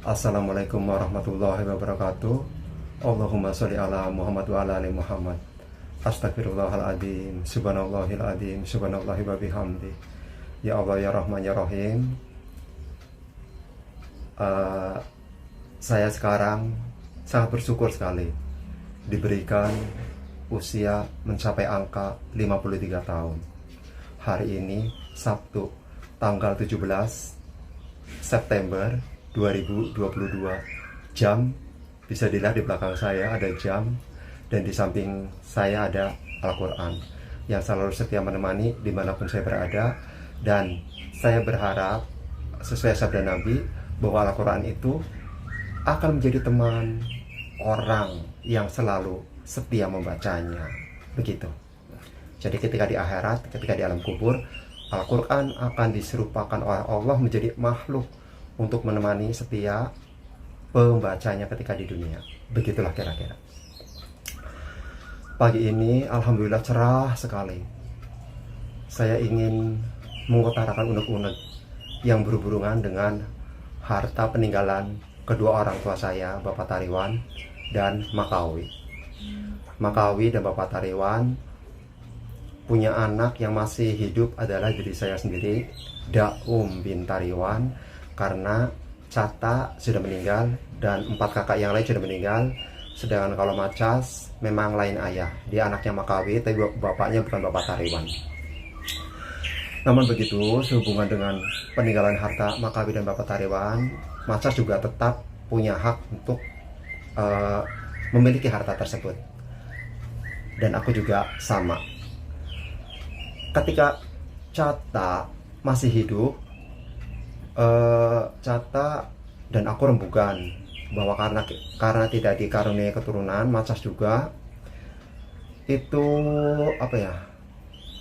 Assalamualaikum warahmatullahi wabarakatuh. Allahumma sholli ala Muhammad wa ala ali Muhammad. Astagfirullahaladzim. Subhanallahil adzim. Subhanallahi wa bihamdi. Ya Allah ya Rahman ya Rahim. Saya sekarang sangat bersyukur sekali diberikan usia mencapai angka 53 tahun. Hari ini Sabtu tanggal 17 September 2022. Jam bisa dilihat di belakang saya ada jam, dan di samping saya ada Al-Quran yang selalu setia menemani dimanapun saya berada. Dan saya berharap sesuai sabda Nabi bahwa Al-Quran itu akan menjadi teman orang yang selalu setia membacanya. Begitu. Jadi ketika di akhirat, ketika di alam kubur, Al-Quran akan diserupakan oleh Allah menjadi makhluk untuk menemani setia pembacanya ketika di dunia. Begitulah kira-kira. Pagi ini alhamdulillah cerah sekali. Saya ingin mengutarakan unek-unek yang berhubungan dengan harta peninggalan kedua orang tua saya, Bapak Tariwan dan Makawi. Makawi dan Bapak Tariwan punya anak yang masih hidup adalah diri saya sendiri, Daum bin Tariwan, karena Cata sudah meninggal dan 4 kakak yang lain sudah meninggal. Sedangkan kalau Macas memang lain ayah, dia anaknya Makawi tapi bapaknya bukan Bapak Tariwan. Namun begitu, sehubungan dengan peninggalan harta Makawi dan Bapak Tariwan, Macas juga tetap punya hak untuk memiliki harta tersebut. Dan aku juga sama. Ketika Cata masih hidup, Cata dan aku rembukan bahwa karena tidak dikaruniai keturunan, Macas juga itu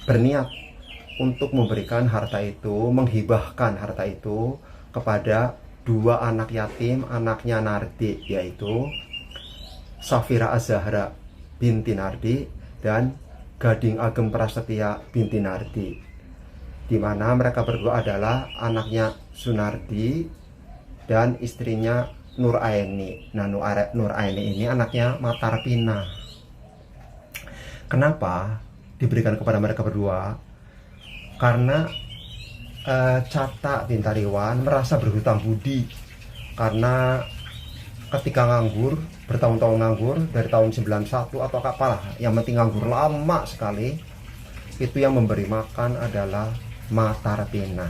berniat untuk memberikan harta itu, menghibahkan harta itu kepada 2 anak yatim anaknya Nardi, yaitu Safira Az-Zahra binti Nardi dan Gading Ageng Prasetya binti Nardi, di mana mereka berdua adalah anaknya Sunardi dan istrinya Nur Aini. Nah, Nur Aini ini anaknya Matarpina. Kenapa diberikan kepada mereka berdua? Karena Cata bin Tariwan merasa berhutang budi, karena ketika nganggur, bertahun-tahun nganggur, dari tahun 91 atau apalah, yang penting nganggur lama sekali, itu yang memberi makan adalah Matarpina.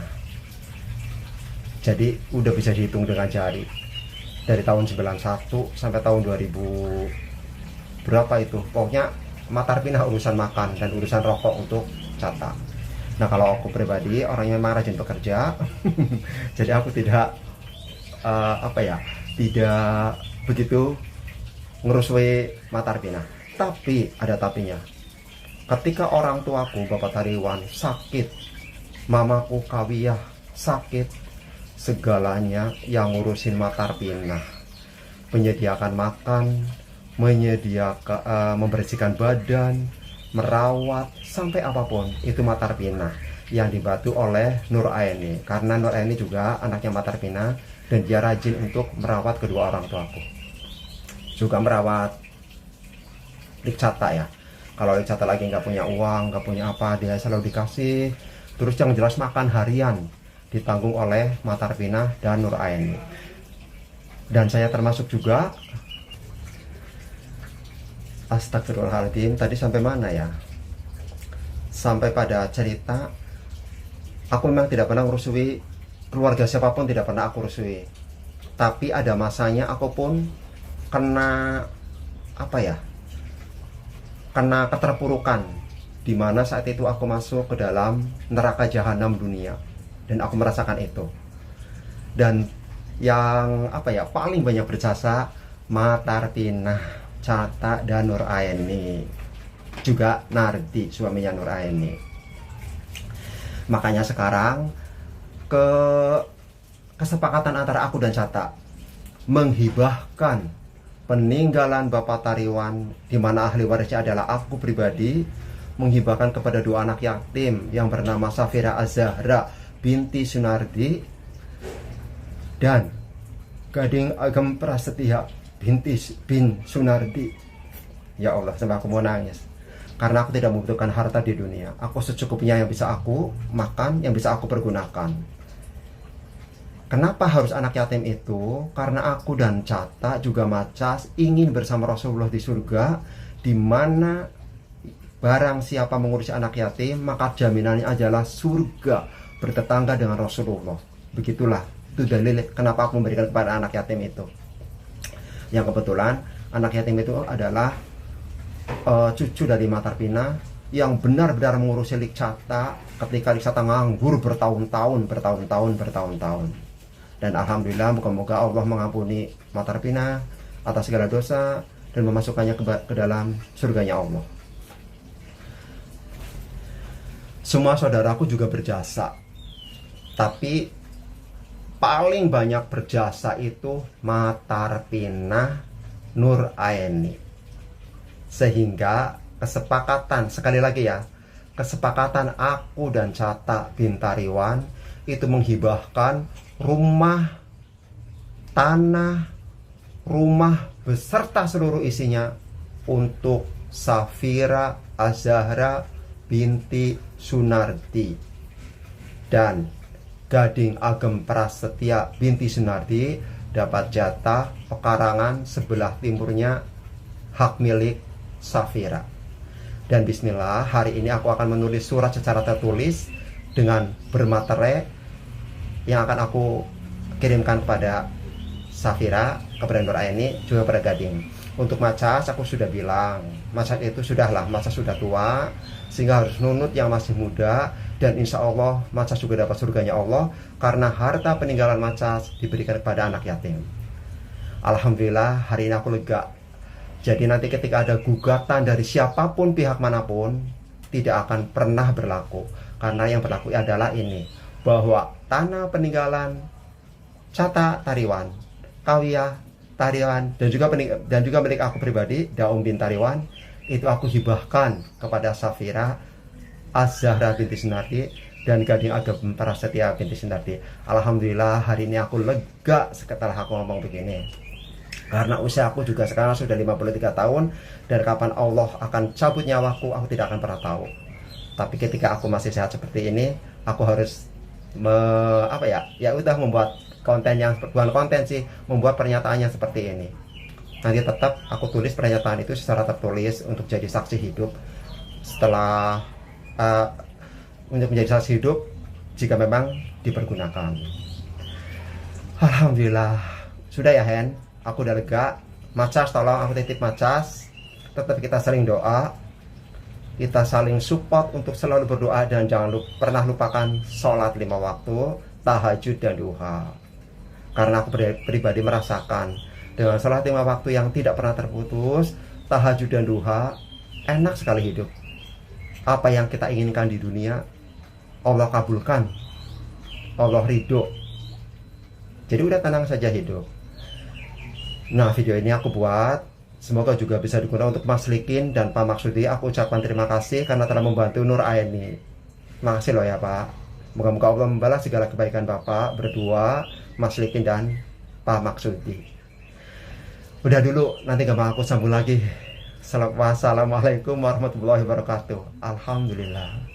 Jadi udah bisa dihitung dengan jari. Dari tahun 91 sampai tahun 2000 berapa itu, pokoknya Matarpina urusan makan dan urusan rokok untuk Cata. Nah, kalau aku pribadi orangnya memang rajin bekerja jadi aku tidak tidak begitu ngerusui Matarpina. Tapi ada tapinya. Ketika orang tuaku Bapak Tariwan sakit, mamaku Kawiyah sakit, segalanya yang ngurusin Matarpina. Menyediakan makan, membersihkan badan, merawat, sampai apapun itu Matarpina, yang dibantu oleh Nur Aini. Karena Nur Aini juga anaknya Matarpina dan dia rajin untuk merawat kedua orang tuaku. Juga merawat Lik Cata ya. Kalau Lik Cata lagi nggak punya uang, nggak punya apa, dia selalu dikasih. Terus yang jelas makan harian ditanggung oleh Matarpina dan Nur Aini. Dan saya termasuk juga. Astagfirullahaladzim, tadi sampai mana ya? Sampai pada cerita aku memang tidak pernah merusui keluarga siapapun, tidak pernah aku rusui. Tapi ada masanya aku pun kena kena keterpurukan, dimana saat itu aku masuk ke dalam neraka jahanam dunia, dan aku merasakan itu. Dan yang paling banyak berjasa Matarpina, Cata dan Nur Aini, juga Nardi suaminya Nur Aini. Makanya sekarang kesepakatan antara aku dan Cata menghibahkan peninggalan Bapak Tariwan, di mana ahli warisnya adalah aku pribadi, menghibahkan kepada 2 anak yatim yang bernama Safira Az-Zahra binti Sunardi dan Gading Ageng Prasetya bin Sunardi. Ya Allah, sampai aku mau nangis. Karena aku tidak membutuhkan harta di dunia. Aku secukupnya yang bisa aku makan, yang bisa aku pergunakan. Kenapa harus anak yatim itu? Karena aku dan Cata juga Macas ingin bersama Rasulullah di surga, di mana barang siapa mengurusi anak yatim, maka jaminannya adalah surga bertetangga dengan Rasulullah. Begitulah, itu dalil kenapa aku memberikan kepada anak yatim itu. Yang kebetulan anak yatim itu adalah cucu dari Matarpina yang benar-benar mengurusi Lik Cata ketika Lik Cata nganggur bertahun-tahun. Dan alhamdulillah, moga-moga Allah mengampuni Matarpina atas segala dosa dan memasukkannya ke dalam surganya Allah. Semua saudaraku juga berjasa, tapi paling banyak berjasa itu Matarpina Nur Aini. Sehingga kesepakatan, sekali lagi ya, kesepakatan aku dan Cata Bintariwan itu menghibahkan rumah, tanah, rumah beserta seluruh isinya untuk Safira Azahra binti Sunardi, dan Gading Ageng Prasetya binti Sunardi dapat jatah pekarangan sebelah timurnya hak milik Safira. Dan bismillah, hari ini aku akan menulis surat secara tertulis dengan bermaterai yang akan aku kirimkan kepada Safira, kepada Nur Aini, juga pada Gading. Untuk Macas aku sudah bilang, Macas itu sudahlah, Macas sudah tua sehingga harus nunut yang masih muda, dan insya Allah Macas juga dapat surganya Allah karena harta peninggalan Macas diberikan kepada anak yatim. Alhamdulillah, hari ini aku lega. Jadi nanti ketika ada gugatan dari siapapun pihak manapun, tidak akan pernah berlaku, karena yang berlaku adalah ini, bahwa tanah peninggalan Cata Tariwan, Kawiyah Tariwan, dan juga milik aku pribadi, Daum bin Tariwan, itu aku hibahkan kepada Safira Az-Zahra binti Sunardi dan Gading Ageng Prasetya binti Sunardi. Alhamdulillah, hari ini aku lega setelah aku ngomong begini, karena usia aku juga sekarang sudah 53 tahun, dan kapan Allah akan cabut nyawaku aku tidak akan pernah tahu. Tapi ketika aku masih sehat seperti ini, aku harus udah membuat konten yang bukan konten sih, membuat pernyataan yang seperti ini. Nanti tetap aku tulis pernyataan itu secara tertulis untuk jadi saksi hidup setelah untuk menjadi saksi hidup jika memang dipergunakan. Alhamdulillah, sudah ya Hen, aku udah lega. Macas, tolong aku titip Macas, tetap kita saling doa, kita saling support untuk selalu berdoa, dan jangan pernah lupakan sholat 5 waktu, tahajud dan duha. Karena aku pribadi merasakan dengan sholat 5 waktu yang tidak pernah terputus, tahajud dan duha, enak sekali hidup. Apa yang kita inginkan di dunia, Allah kabulkan, Allah ridho. Jadi udah tenang saja hidup. Nah, video ini aku buat, semoga juga bisa digunakan untuk Mas Likin dan Pak Maksudi. Aku ucapkan terima kasih karena telah membantu Nur Aini. Makasih loh ya Pak. Moga-moga Allah membalas segala kebaikan Bapak berdua, Mas Likin dan Pak Maksudi. Udah dulu, nanti gampang aku sambung lagi. Wassalamualaikum warahmatullahi wabarakatuh. Alhamdulillah.